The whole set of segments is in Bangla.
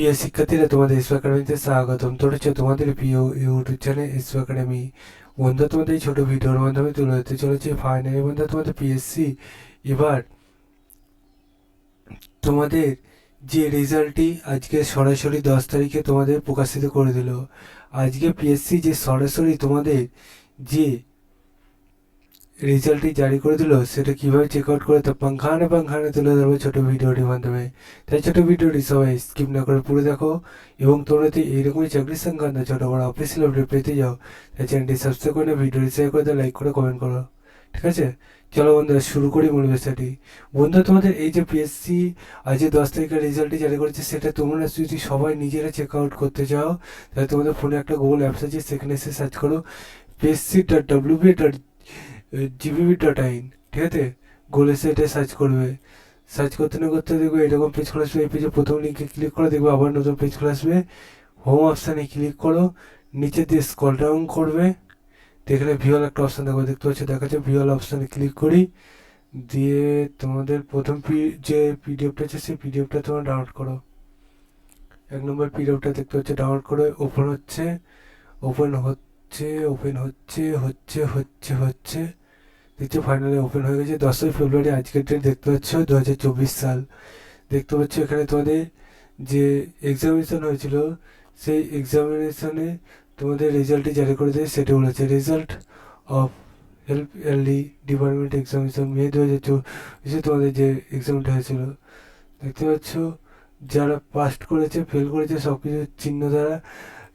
প্রিয় শিক্ষার্থীরা, তোমাদের ইসরো একাডেমিতে স্বাগতম। তো হচ্ছে তোমাদের প্রিয় ইউটিউব চ্যানেল ইসরো একাডেমি। বন্ধু, তোমাদের এই ছোটো ভিডিওর মাধ্যমে তুলে ধরতে চলেছে ফাইনালি বন্ধু তোমাদের পিএসসি। এবার তোমাদের যে রেজাল্টটি আজকে সরাসরি 10 তারিখে তোমাদের প্রকাশিত করে দিল। আজকে পিএসসি যে সরাসরি তোমাদের যে রেজাল্টটি জারি করে দিল, সেটা কীভাবে চেক আউট করে তা পাংখানে তুলে ধরবো ছোটো ভিডিওটির মাধ্যমে। তাই ছোটো ভিডিওটি সবাই স্কিপ না করে পুরো দেখো, এবং তোমরা যদি এইরকমই চাকরির সংক্রান্ত ছোটো বড় অফিসিয়াল আপডেট পেতে যাও, তাই চ্যানেলটি সাবস্ক্রাইব করে ভিডিওটি শেয়ার করে দাও, লাইক করে কমেন্ট করো। ঠিক আছে, চলো বন্ধুরা শুরু করি মূল বিষয়টি। বন্ধু, তোমাদের এই যে পিএসসি আজ যে 10 তারিখের রেজাল্টটি জারি করেছে, সেটা তোমরা যদি সবাই নিজেরা চেক আউট করতে চাও, তাহলে তোমাদের ফোনে একটা গুগল অ্যাপস আছে, সেখানে এসে সার্চ করো psc.wp.gbb.in। ঠিক আছে, গুগলে এসে এটা সার্চ করবে। সার্চ করতে না করতে দেখবে এরকম পেজ খোলা আসবে। এই পেজে প্রথম লিঙ্কে ক্লিক করে দেখবে আবার নতুন পেজ খোলা আসবে। হোম অপশানে ক্লিক করো, নিচে দিয়ে স্ক্রল ডাউন করবে, এখানে ভিওল একটা অপশান দেখো, দেখতে পাচ্ছ, দেখাচ্ছে ভিওল অপশানে ক্লিক করি, দিয়ে তোমাদের প্রথম যে পিডিএফটা আছে সেই পিডিএফটা তোমরা ডাউনলোড করো। 1 নম্বর পিডিএফটা দেখতে পাচ্ছ ডাউনলোড করে ওপেন হচ্ছে, হচ্ছে দেখছো ফাইনালি ওপেন হয়ে গেছে। 10ই ফেব্রুয়ারি আজকের ডেট দেখতে পাচ্ছ, 2024 সাল। দেখতে পাচ্ছ এখানে তোমাদের যে এক্সামিনেশন হয়েছিল, সেই এক্সামিনেশনে তোমাদের রেজাল্টটি জারি করে দেয়। সেটা বলেছে রেজাল্ট অফ হেল্প এয়ারলি ডিপার্টমেন্ট এক্সামিনেশন মে 2024 তোমাদের যে এক্সামটা হয়েছিল। দেখতে পাচ্ছ যারা পাস করেছে, ফেল করেছে, সব কিছু চিহ্ন দ্বারা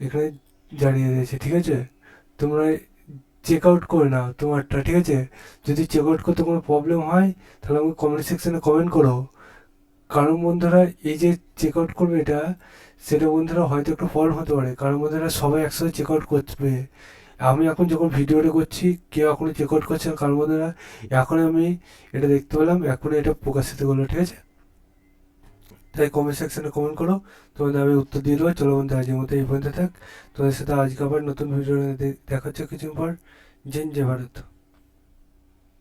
এখানে জানিয়ে দিয়েছে। ঠিক আছে, তোমরা চেক আউট করে নাও তোমারটা। ঠিক আছে, যদি চেক আউট করতে কোনো প্রবলেম হয় তাহলে আমাকে কমেন্ট সেকশানে কমেন্ট করো। কারণ বন্ধুরা এই যে চেক আউট করবে এটা, সেটা বন্ধুরা হয়তো একটু প্রবলেম হতে পারে, কারণ বন্ধুরা সবাই একসাথে চেক আউট করবে। আমি এখন যখন ভিডিওটা করছি কেউ এখনও চেক আউট করছে না, কারণ বন্ধুরা এখন আমি এটা দেখতে পেলাম, এখন এটা প্রকাশিত করলো। ঠিক আছে, তাই কমেন্ট সেকশানে কমেন্ট করো, তোমাদের আমি উত্তর দিয়ে দেবো। চলো বন্ধু, আজকের মতো এই পর্যন্ত থাক। তোমাদের সাথে আজকে আবার নতুন ভিডিও দেখা হচ্ছে কিছুদিন পর। জয় ভারত।